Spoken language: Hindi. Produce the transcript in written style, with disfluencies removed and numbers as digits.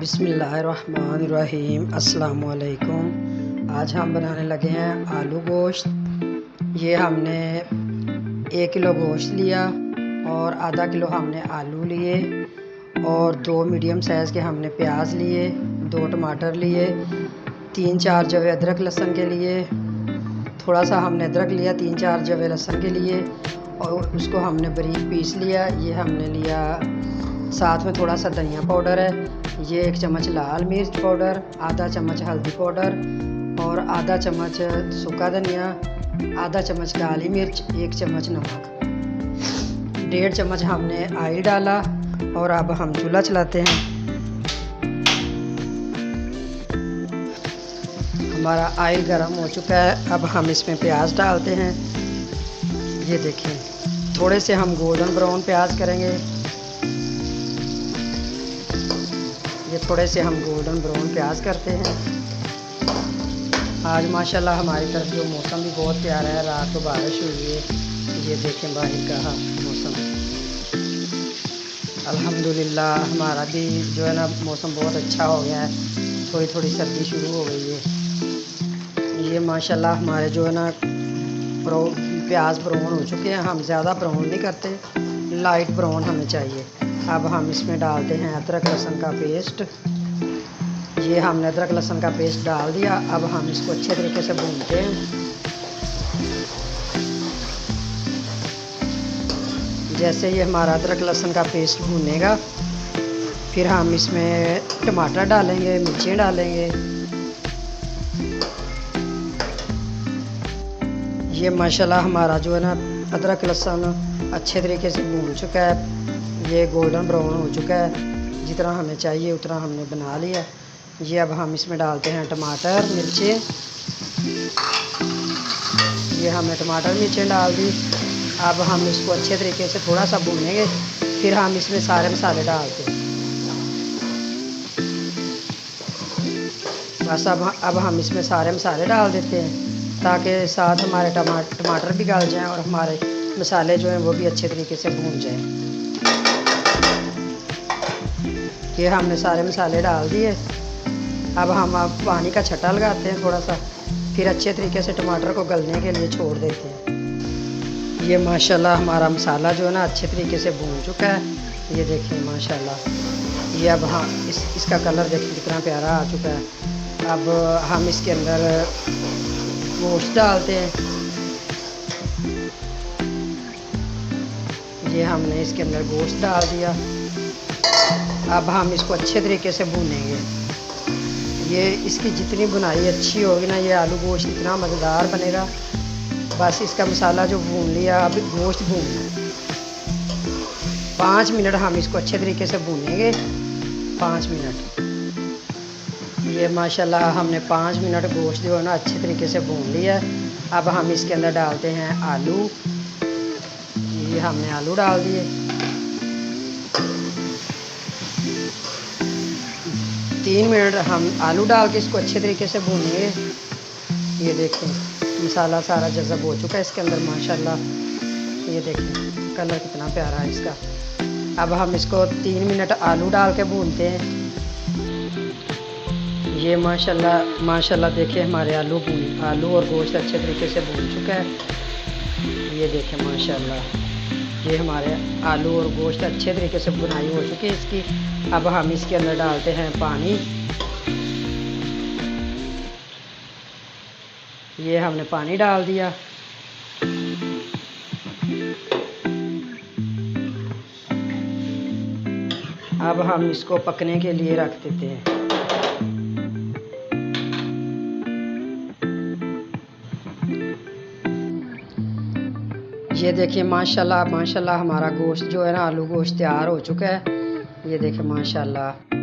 बिस्मिल्लाहिर्रहमानिर्रहीम। अस्सलाम वालेकुम। आज हम बनाने लगे हैं आलू गोश्त। ये हमने 1 किलो गोश्त लिया और आधा किलो हमने आलू लिए और 2 मीडियम साइज़ के हमने प्याज लिए, 2 टमाटर लिए, 3-4 जवे अदरक लहसुन के लिए, थोड़ा सा हमने अदरक लिया, 3-4 जवे लहसुन के लिए और उसको हमने बारीक पीस लिया। ये हमने लिया, साथ में थोड़ा सा धनिया पाउडर है, ये 1 चम्मच लाल मिर्च पाउडर, आधा चम्मच हल्दी पाउडर और आधा चम्मच सूखा धनिया, आधा चम्मच काली मिर्च, 1 चम्मच नमक, 1.5 चम्मच हमने ऑयल डाला और अब हम चूल्हा चलाते हैं। हमारा ऑयल गर्म हो चुका है। अब हम इसमें प्याज डालते हैं। ये देखिए, थोड़े से हम गोल्डन ब्राउन प्याज करेंगे। ये थोड़े से हम गोल्डन ब्राउन प्याज करते हैं। आज माशाल्लाह हमारी तरफ जो मौसम भी बहुत प्यारा है, रात को बारिश हुई है। ये देखें बाहर का मौसम, अल्हम्दुलिल्लाह हमारा भी जो है ना मौसम बहुत अच्छा हो गया है। थोड़ी थोड़ी सर्दी शुरू हो गई है। ये माशाल्लाह हमारे जो है ना प्याज ब्राउन हो चुके हैं। हम ज़्यादा ब्राउन नहीं करते, लाइट ब्राउन हमें चाहिए। अब हम इसमें डालते हैं अदरक लहसुन का पेस्ट। ये हमने अदरक लहसुन का पेस्ट डाल दिया। अब हम इसको अच्छे तरीके से भूनते हैं। जैसे ये हमारा अदरक लहसुन का पेस्ट भूनेगा, फिर हम इसमें टमाटर डालेंगे, मिर्चें डालेंगे। ये माशाल्लाह हमारा जो है ना अदरक लहसुन अच्छे तरीके से भून चुका है। ये गोल्डन ब्राउन हो चुका है। जितना हमें चाहिए उतना हमने बना लिया। ये अब हम इसमें डालते हैं टमाटर मिर्चें। ये हमने टमाटर मिर्चें डाल दी। अब हम इसको अच्छे तरीके से थोड़ा सा भूनेंगे, फिर हम इसमें सारे मसाले डालते हैं। बस अब हम इसमें सारे मसाले डाल देते हैं ताकि साथ हमारे टमाटर भी गल जाएं और हमारे मसाले जो हैं वो भी अच्छे तरीके से भून जाएं। ये हमने सारे मसाले डाल दिए। अब हम पानी का छट्टा लगाते हैं थोड़ा सा, फिर अच्छे तरीके से टमाटर को गलने के लिए छोड़ देते हैं। ये माशाल्लाह हमारा मसाला जो है ना अच्छे तरीके से भून चुका है। ये देखिए माशाल्लाह। ये अब हम इसका कलर देखिए कितना प्यारा आ चुका है। अब हम इसके अंदर गोश्त डालते हैं। ये हमने इसके अंदर गोश्त डाल दिया। अब हम इसको अच्छे तरीके से भूनेंगे। ये इसकी जितनी बुनाई अच्छी होगी ना, ये आलू गोश्त इतना मज़ेदार बनेगा। बस इसका मसाला जो भून लिया, अब गोश्त भूनना है। 5 मिनट हम इसको अच्छे तरीके से भूनेंगे, 5 मिनट। ये माशाल्लाह हमने 5 मिनट गोश्त जो है ना अच्छे तरीके से भून लिया है। अब हम इसके अंदर डालते हैं आलू। ये हमने आलू डाल दिए। 3 मिनट हम आलू डाल के इसको अच्छे तरीके से भूनेंगे। ये देखें मसाला सारा जज़ब हो चुका है इसके अंदर माशाल्लाह। ये देखें कलर कितना प्यारा है इसका। अब हम इसको 3 मिनट आलू डाल के भूनते हैं। ये माशाल्लाह देखिए हमारे आलू और गोश्त अच्छे तरीके से भून चुका है। ये देखें माशाल्लाह, ये हमारे आलू और गोश्त अच्छे तरीके से बुनाई हो चुकी है इसकी। अब हम इसके अंदर डालते हैं पानी। ये हमने पानी डाल दिया। अब हम इसको पकने के लिए रख देते हैं। ये देखिए माशाल्लाह हमारा गोश्त जो है ना आलू गोश्त तैयार हो चुका है। ये देखिए माशाल्लाह।